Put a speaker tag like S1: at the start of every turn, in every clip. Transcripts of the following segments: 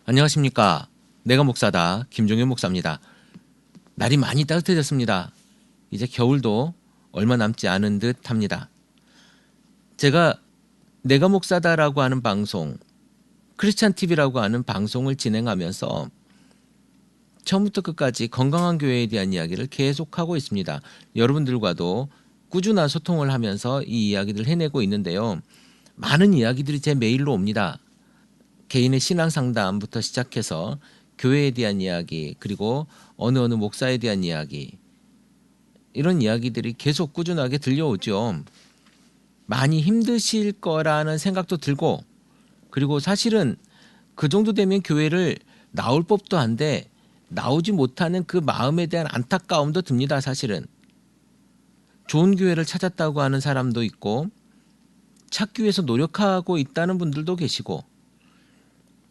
S1: 안녕하십니까. 내가 목사다. 김종현 목사입니다. 날이 많이 따뜻해졌습니다. 이제 겨울도 얼마 남지 않은 듯 합니다. 제가 내가 목사다라고 하는 방송, 크리스찬 TV라고 하는 방송을 진행하면서 처음부터 끝까지 건강한 교회에 대한 이야기를 계속하고 있습니다. 여러분들과도 꾸준한 소통을 하면서 이 이야기를 해내고 있는데요. 많은 이야기들이 제 메일로 옵니다. 개인의 신앙 상담부터 시작해서 교회에 대한 이야기, 그리고 어느 목사에 대한 이야기, 이런 이야기들이 계속 꾸준하게 들려오죠. 많이 힘드실 거라는 생각도 들고, 그리고 사실은 그 정도 되면 교회를 나올 법도 한데 나오지 못하는 그 마음에 대한 안타까움도 듭니다. 사실은 좋은 교회를 찾았다고 하는 사람도 있고, 찾기 위해서 노력하고 있다는 분들도 계시고,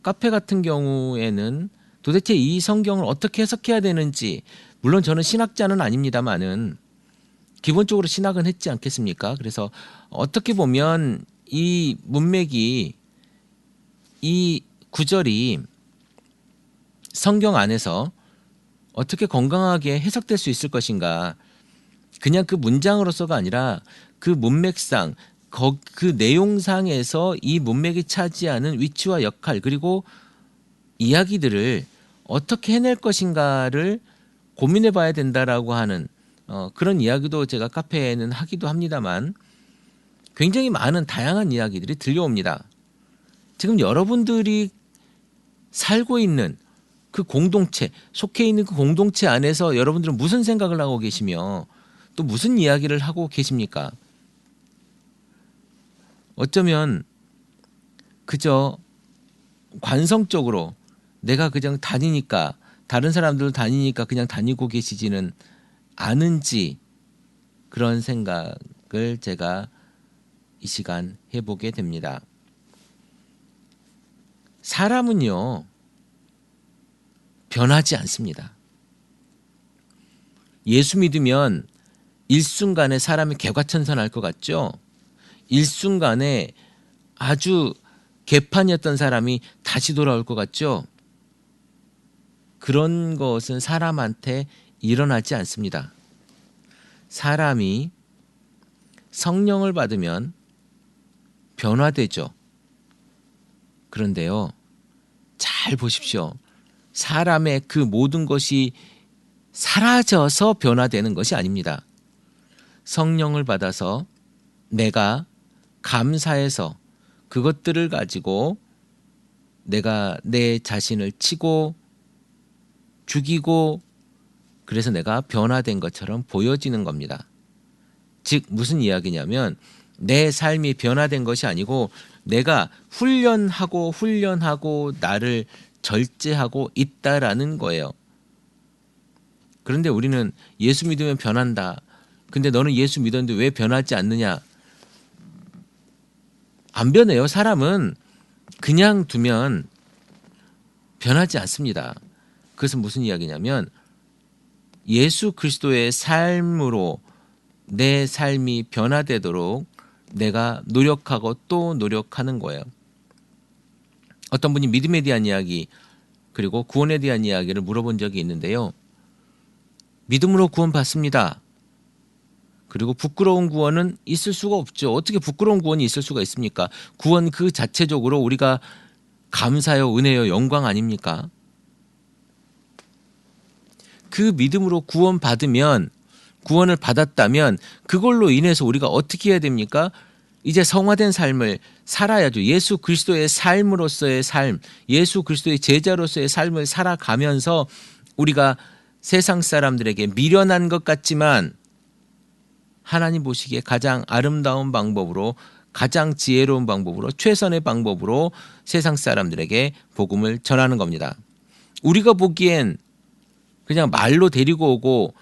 S1: 카페 같은 경우에는 도대체 이 성경을 어떻게 해석해야 되는지, 물론 저는 신학자는 아닙니다만은 기본적으로 신학은 했지 않겠습니까? 그래서 어떻게 보면 이 문맥이, 이 구절이 성경 안에서 어떻게 건강하게 해석될 수 있을 것인가, 그냥 그 문장으로서가 아니라 그 문맥상, 그 내용상에서 이 문맥이 차지하는 위치와 역할, 그리고 이야기들을 어떻게 해낼 것인가를 고민해 봐야 된다라고 하는 그런 이야기도 제가 카페에는 하기도 합니다만, 굉장히 많은 다양한 이야기들이 들려옵니다. 지금 여러분들이 살고 있는 그 공동체, 속해 있는 그 공동체 안에서 여러분들은 무슨 생각을 하고 계시며 또 무슨 이야기를 하고 계십니까? 어쩌면 그저 관성적으로 내가 그냥 다니니까, 다른 사람들 다니니까 그냥 다니고 계시지는 않은지, 그런 생각을 제가 이 시간 해보게 됩니다. 사람은요, 변하지 않습니다. 예수 믿으면 일순간에 사람이 개과천선할 것 같죠? 일순간에 아주 개판이었던 사람이 다시 돌아올 것 같죠? 그런 것은 사람한테 일어나지 않습니다. 사람이 성령을 받으면 변화되죠. 그런데요, 잘 보십시오. 사람의 그 모든 것이 사라져서 변화되는 것이 아닙니다. 성령을 받아서 내가 감사해서 그것들을 가지고 내가 내 자신을 치고 죽이고, 그래서 내가 변화된 것처럼 보여지는 겁니다. 즉 무슨 이야기냐면, 내 삶이 변화된 것이 아니고 내가 훈련하고 나를 절제하고 있다라는 거예요. 그런데 우리는 예수 믿으면 변한다. 근데 너는 예수 믿었는데 왜 변하지 않느냐? 안 변해요. 사람은 그냥 두면 변하지 않습니다. 그것은 무슨 이야기냐면, 예수 그리스도의 삶으로 내 삶이 변화되도록 내가 노력하고 또 노력하는 거예요. 어떤 분이 믿음에 대한 이야기, 그리고 구원에 대한 이야기를 물어본 적이 있는데요. 믿음으로 구원 받습니다. 그리고 부끄러운 구원은 있을 수가 없죠. 어떻게 부끄러운 구원이 있을 수가 있습니까? 구원 그 자체적으로 우리가 감사요, 은혜요, 영광 아닙니까? 그 믿음으로 구원 받으면, 구원을 받았다면 그걸로 인해서 우리가 어떻게 해야 됩니까? 이제 성화된 삶을 살아야죠. 예수 그리스도의 삶으로서의 삶, 예수 그리스도의 제자로서의 삶을 살아가면서 우리가 세상 사람들에게 미련한 것 같지만 하나님 보시기에 가장 아름다운 방법으로, 가장 지혜로운 방법으로, 최선의 방법으로 세상 사람들에게 복음을 전하는 겁니다. 우리가 보기엔 그냥 말로 데리고 오고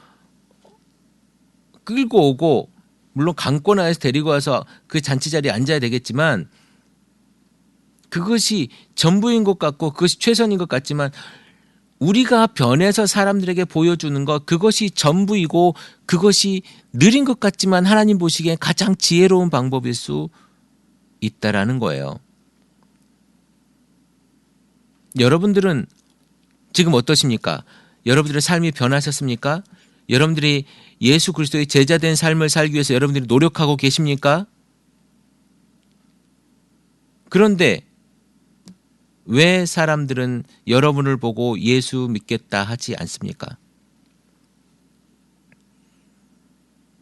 S1: 끌고 오고, 물론 강권하에서 데리고 와서 그 잔치 자리에 앉아야 되겠지만, 그것이 전부인 것 같고 그것이 최선인 것 같지만, 우리가 변해서 사람들에게 보여주는 것, 그것이 전부이고 그것이 느린 것 같지만 하나님 보시기엔 가장 지혜로운 방법일 수 있다라는 거예요. 여러분들은 지금 어떠십니까? 여러분들의 삶이 변하셨습니까? 여러분들이 예수 그리스도의 제자된 삶을 살기 위해서 여러분들이 노력하고 계십니까? 그런데 왜 사람들은 여러분을 보고 예수 믿겠다 하지 않습니까?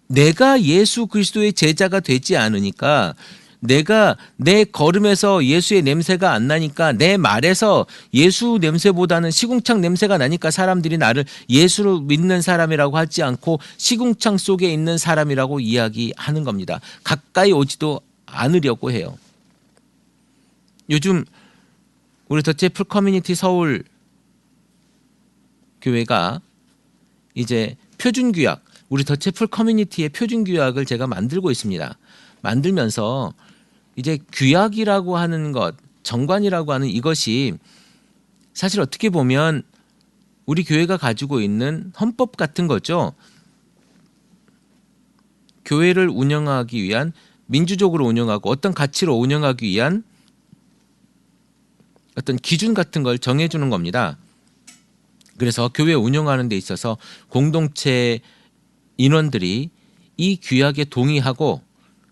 S1: 내가 예수 그리스도의 제자가 되지 않으니까, 내가 내 걸음에서 예수의 냄새가 안 나니까, 내 말에서 예수 냄새보다는 시궁창 냄새가 나니까 사람들이 나를 예수를 믿는 사람이라고 하지 않고 시궁창 속에 있는 사람이라고 이야기하는 겁니다. 가까이 오지도 않으려고 해요. 요즘 우리 더치 애플 커뮤니티 서울 교회가 이제 표준규약, 우리 더치 애플 커뮤니티의 표준규약을 제가 만들고 있습니다. 만들면서 이제 규약이라고 하는 것, 정관이라고 하는 이것이 사실 어떻게 보면 우리 교회가 가지고 있는 헌법 같은 거죠. 교회를 운영하기 위한, 민주적으로 운영하고 어떤 가치로 운영하기 위한 어떤 기준 같은 걸 정해주는 겁니다. 그래서 교회 운영하는 데 있어서 공동체 인원들이 이 규약에 동의하고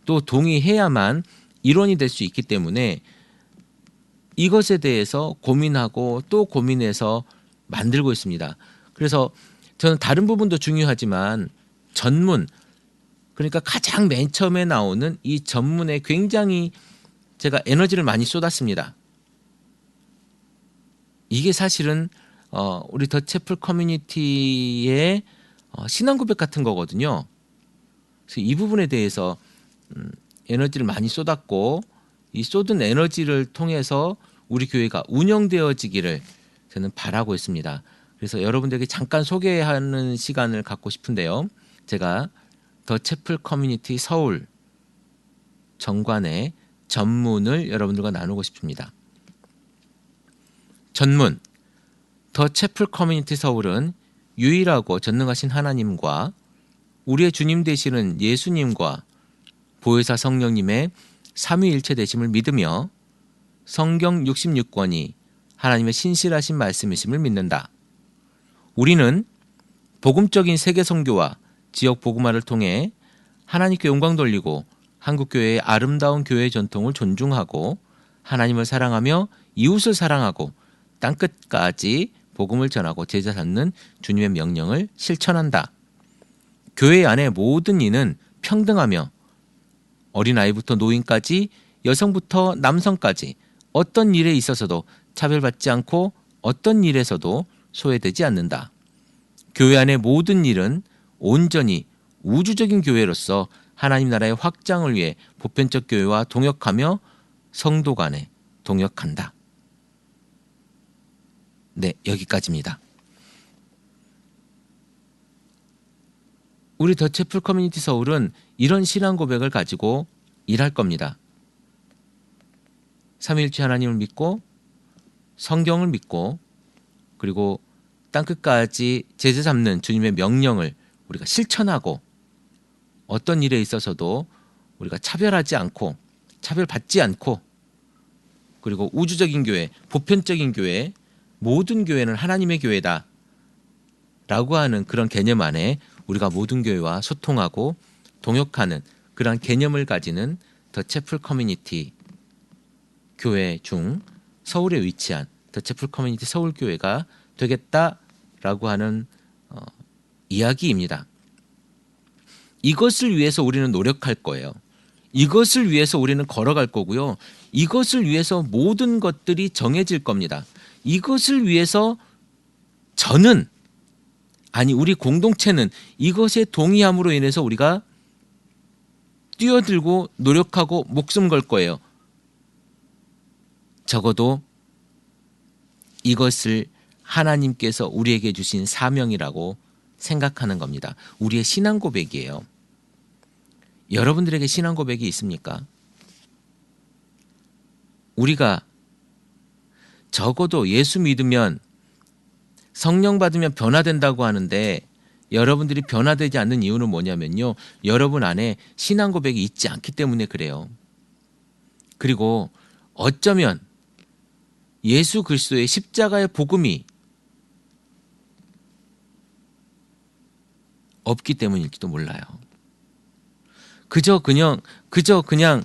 S1: 또 동의해야만 일원이 될 수 있기 때문에 이것에 대해서 고민하고 또 고민해서 만들고 있습니다. 그래서 저는 다른 부분도 중요하지만 전문, 그러니까 가장 맨 처음에 나오는 이 전문에 굉장히 제가 에너지를 많이 쏟았습니다. 이게 사실은 우리 더치 애플 커뮤니티의 신앙 고백 같은 거거든요. 그래서 이 부분에 대해서 에너지를 많이 쏟았고, 이 쏟은 에너지를 통해서 우리 교회가 운영되어지기를 저는 바라고 있습니다. 그래서 여러분들에게 잠깐 소개하는 시간을 갖고 싶은데요. 제가 더치 애플 커뮤니티 서울 정관의 전문을 여러분들과 나누고 싶습니다. 전문, 더치 애플 커뮤니티 서울은 유일하고 전능하신 하나님과 우리의 주님 되시는 예수님과 보혜사 성령님의 삼위일체 되심을 믿으며 성경 66권이 하나님의 신실하신 말씀이심을 믿는다. 우리는 복음적인 세계 선교와 지역 복음화를 통해 하나님께 영광 돌리고 한국교회의 아름다운 교회 전통을 존중하고 하나님을 사랑하며 이웃을 사랑하고 땅끝까지 복음을 전하고 제자 삼는 주님의 명령을 실천한다. 교회 안의 모든 이는 평등하며 어린아이부터 노인까지, 여성부터 남성까지 어떤 일에 있어서도 차별받지 않고 어떤 일에서도 소외되지 않는다. 교회 안의 모든 일은 온전히 우주적인 교회로서 하나님 나라의 확장을 위해 보편적 교회와 동역하며 성도 간에 동역한다. 네, 여기까지입니다. 우리 더치 애플 커뮤니티 서울은 이런 신앙 고백을 가지고 일할 겁니다. 삼위일체 하나님을 믿고 성경을 믿고 그리고 땅끝까지 제자 삼는 주님의 명령을 우리가 실천하고 어떤 일에 있어서도 우리가 차별하지 않고 차별받지 않고 그리고 우주적인 교회, 보편적인 교회, 모든 교회는 하나님의 교회다 라고 하는 그런 개념 안에 우리가 모든 교회와 소통하고 동역하는 그런 개념을 가지는 더치 애플 커뮤니티 교회 중 서울에 위치한 더치 애플 커뮤니티 서울교회가 되겠다라고 하는 이야기입니다. 이것을 위해서 우리는 노력할 거예요. 이것을 위해서 우리는 걸어갈 거고요. 이것을 위해서 모든 것들이 정해질 겁니다. 이것을 위해서 저는, 아니 우리 공동체는 이것에 동의함으로 인해서 우리가 뛰어들고 노력하고 목숨 걸 거예요. 적어도 이것을 하나님께서 우리에게 주신 사명이라고 생각하는 겁니다. 우리의 신앙 고백이에요. 여러분들에게 신앙 고백이 있습니까? 우리가 적어도 예수 믿으면 성령 받으면 변화된다고 하는데 여러분들이 변화되지 않는 이유는 뭐냐면요. 여러분 안에 신앙 고백이 있지 않기 때문에 그래요. 그리고 어쩌면 예수 그리스도의 십자가의 복음이 없기 때문일지도 몰라요. 그저 그냥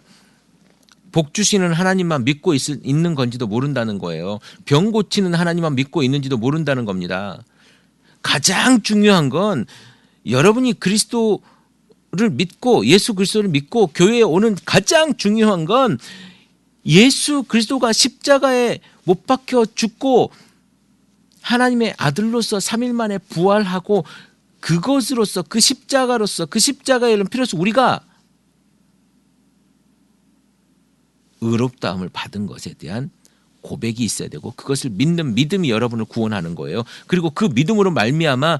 S1: 복 주시는 하나님만 믿고 있는 건지도 모른다는 거예요. 병 고치는 하나님만 믿고 있는지도 모른다는 겁니다. 가장 중요한 건 여러분이 그리스도를 믿고 예수 그리스도를 믿고 교회에 오는 가장 중요한 건 예수 그리스도가 십자가에 못 박혀 죽고 하나님의 아들로서 3일 만에 부활하고 그것으로서 그 십자가로서 그 십자가의 이름 피로써 우리가 의롭다함을 받은 것에 대한 고백이 있어야 되고 그것을 믿는 믿음이 여러분을 구원하는 거예요. 그리고 그 믿음으로 말미암아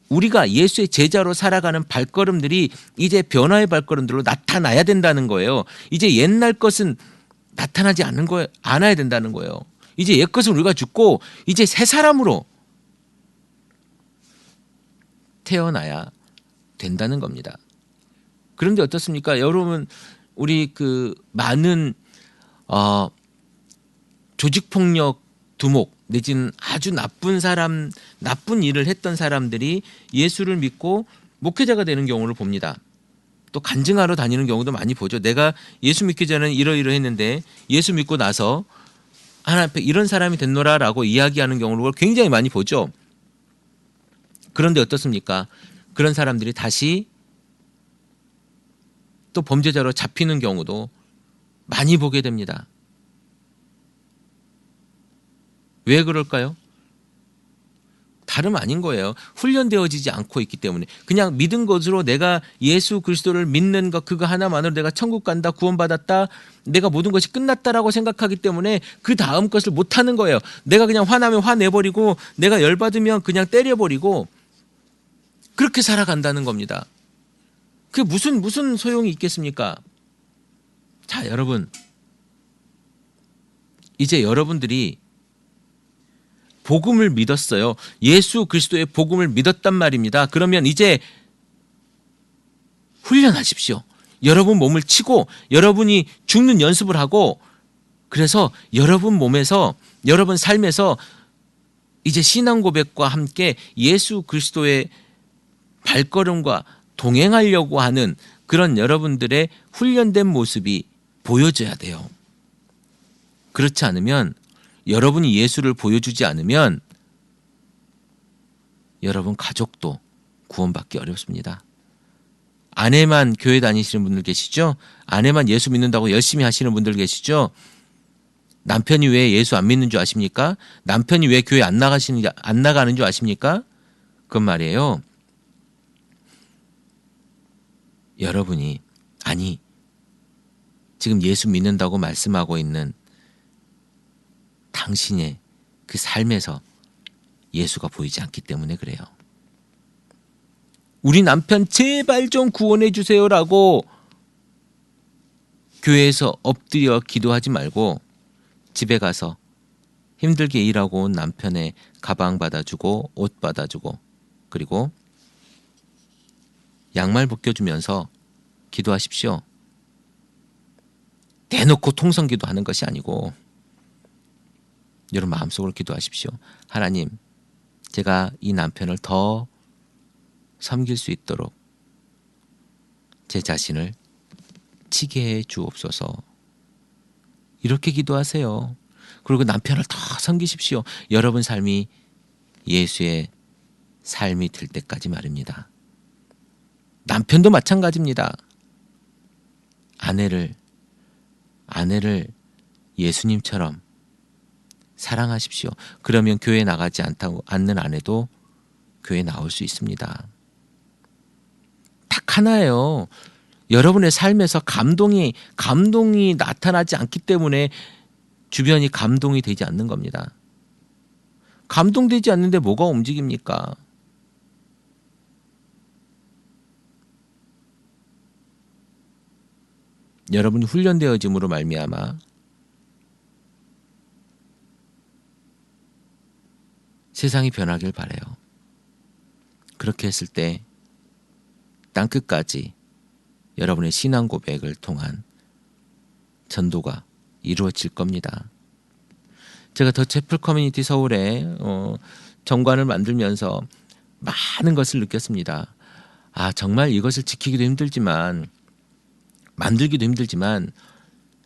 S1: 우리가 예수의 제자로 살아가는 발걸음들이 이제 변화의 발걸음들로 나타나야 된다는 거예요. 이제 옛날 것은 나타나지 않아야 된다는 거예요. 이제 옛 것은 우리가 죽고 이제 새 사람으로 태어나야 된다는 겁니다. 그런데 어떻습니까? 여러분 우리 그 많은 조직폭력 두목 내지는 아주 나쁜 일을 했던 사람들이 예수를 믿고 목회자가 되는 경우를 봅니다. 또 간증하러 다니는 경우도 많이 보죠. 내가 예수 믿기 전에는 이러이러했는데 예수 믿고 나서 하나님 앞에 이런 사람이 됐노라라고 이야기하는 경우를 굉장히 많이 보죠. 그런데 어떻습니까? 그런 사람들이 다시 또 범죄자로 잡히는 경우도 많이 보게 됩니다. 왜 그럴까요? 다름 아닌 거예요. 훈련되어지지 않고 있기 때문에 그냥 믿은 것으로 내가 예수 그리스도를 믿는 것 그거 하나만으로 내가 천국 간다 구원받았다 내가 모든 것이 끝났다라고 생각하기 때문에 그 다음 것을 못하는 거예요. 내가 그냥 화나면 화내버리고 내가 열받으면 그냥 때려버리고 그렇게 살아간다는 겁니다. 그게 무슨 소용이 있겠습니까? 자, 여러분 이제 여러분들이 복음을 믿었어요. 예수 그리스도의 복음을 믿었단 말입니다. 그러면 이제 훈련하십시오. 여러분 몸을 치고 여러분이 죽는 연습을 하고 그래서 여러분 몸에서 여러분 삶에서 이제 신앙 고백과 함께 예수 그리스도의 발걸음과 동행하려고 하는 그런 여러분들의 훈련된 모습이 보여져야 돼요. 그렇지 않으면 여러분이 예수를 보여주지 않으면 여러분 가족도 구원받기 어렵습니다. 아내만 교회 다니시는 분들 계시죠? 아내만 예수 믿는다고 열심히 하시는 분들 계시죠? 남편이 왜 예수 안 믿는 줄 아십니까? 남편이 왜 교회 안 나가는 줄 아십니까? 그건 말이에요. 여러분이 지금 예수 믿는다고 말씀하고 있는 당신의 그 삶에서 예수가 보이지 않기 때문에 그래요. 우리 남편 제발 좀 구원해 주세요라고 교회에서 엎드려 기도하지 말고 집에 가서 힘들게 일하고 온 남편의 가방 받아주고 옷 받아주고 그리고 양말 벗겨주면서 기도하십시오. 대놓고 통성기도 하는 것이 아니고 여러분 마음속으로 기도하십시오. 하나님, 제가 이 남편을 더 섬길 수 있도록 제 자신을 치게 해 주옵소서. 이렇게 기도하세요. 그리고 남편을 더 섬기십시오. 여러분 삶이 예수의 삶이 될 때까지 말입니다. 남편도 마찬가지입니다. 아내를 예수님처럼 사랑하십시오. 그러면 교회 나가지 않는 아내도 교회 나올 수 있습니다. 딱 하나예요. 여러분의 삶에서 감동이 나타나지 않기 때문에 주변이 감동이 되지 않는 겁니다. 감동되지 않는데 뭐가 움직입니까? 여러분이 훈련되어짐으로 말미암아 세상이 변하길 바라요. 그렇게 했을 때 땅끝까지 여러분의 신앙 고백을 통한 전도가 이루어질 겁니다. 제가 더 채플 커뮤니티 서울에 정관을 만들면서 많은 것을 느꼈습니다. 아, 정말 이것을 지키기도 힘들지만, 만들기도 힘들지만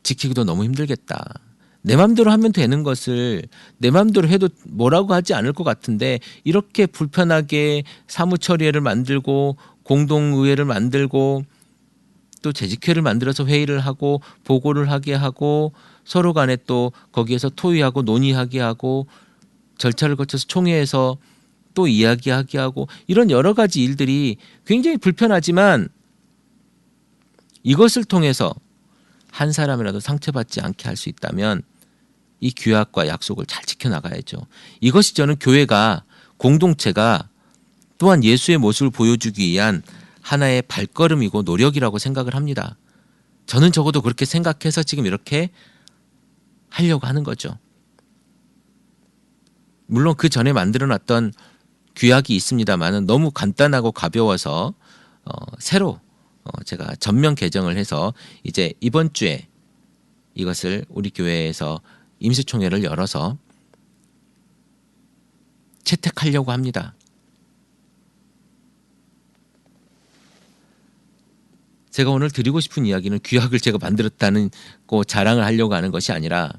S1: 지키기도 너무 힘들겠다. 내 맘대로 하면 되는 것을 내 맘대로 해도 뭐라고 하지 않을 것 같은데, 이렇게 불편하게 사무처리회를 만들고 공동의회를 만들고 또 재직회를 만들어서 회의를 하고 보고를 하게 하고 서로 간에 또 거기에서 토의하고 논의하게 하고 절차를 거쳐서 총회에서 또 이야기하게 하고, 이런 여러 가지 일들이 굉장히 불편하지만 이것을 통해서 한 사람이라도 상처받지 않게 할 수 있다면 이 규약과 약속을 잘 지켜나가야죠. 이것이 저는 교회가, 공동체가 또한 예수의 모습을 보여주기 위한 하나의 발걸음이고 노력이라고 생각을 합니다. 저는 적어도 그렇게 생각해서 지금 이렇게 하려고 하는 거죠. 물론 그 전에 만들어놨던 규약이 있습니다만은 너무 간단하고 가벼워서 새로 제가 전면 개정을 해서 이제 이번 주에 이것을 우리 교회에서 임시총회를 열어서 채택하려고 합니다. 제가 오늘 드리고 싶은 이야기는 규약을 제가 만들었다는 거 자랑을 하려고 하는 것이 아니라,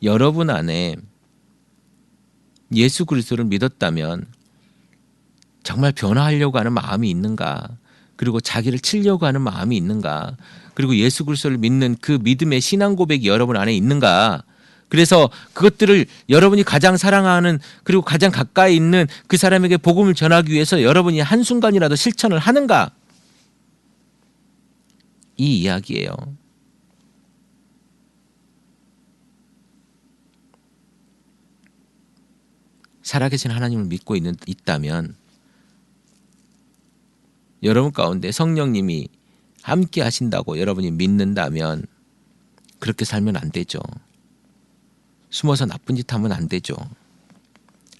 S1: 여러분 안에 예수 그리스도를 믿었다면 정말 변화하려고 하는 마음이 있는가, 그리고 자기를 치려고 하는 마음이 있는가, 그리고 예수 그리스도를 믿는 그 믿음의 신앙 고백이 여러분 안에 있는가, 그래서 그것들을 여러분이 가장 사랑하는 그리고 가장 가까이 있는 그 사람에게 복음을 전하기 위해서 여러분이 한순간이라도 실천을 하는가, 이 이야기예요. 살아계신 하나님을 믿고 있다면 여러분 가운데 성령님이 함께 하신다고 여러분이 믿는다면 그렇게 살면 안 되죠. 숨어서 나쁜 짓 하면 안 되죠.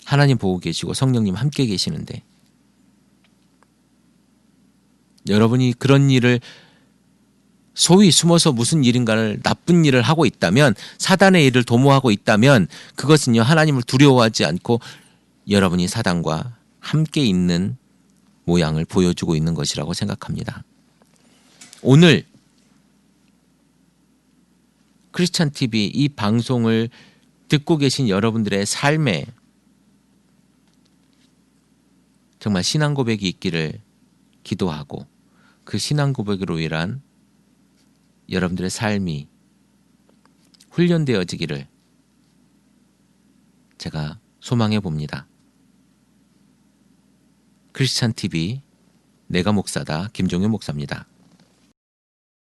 S1: 하나님 보고 계시고 성령님 함께 계시는데, 여러분이 그런 일을 소위 숨어서 무슨 일인가를, 나쁜 일을 하고 있다면, 사단의 일을 도모하고 있다면 그것은요, 하나님을 두려워하지 않고 여러분이 사단과 함께 있는 모양을 보여주고 있는 것이라고 생각합니다. 오늘 크리스찬 TV 이 방송을 듣고 계신 여러분들의 삶에 정말 신앙 고백이 있기를 기도하고, 그 신앙 고백으로 인한 여러분들의 삶이 훈련되어지기를 제가 소망해 봅니다. 크리스찬 TV 내가 목사다 김종현 목사입니다.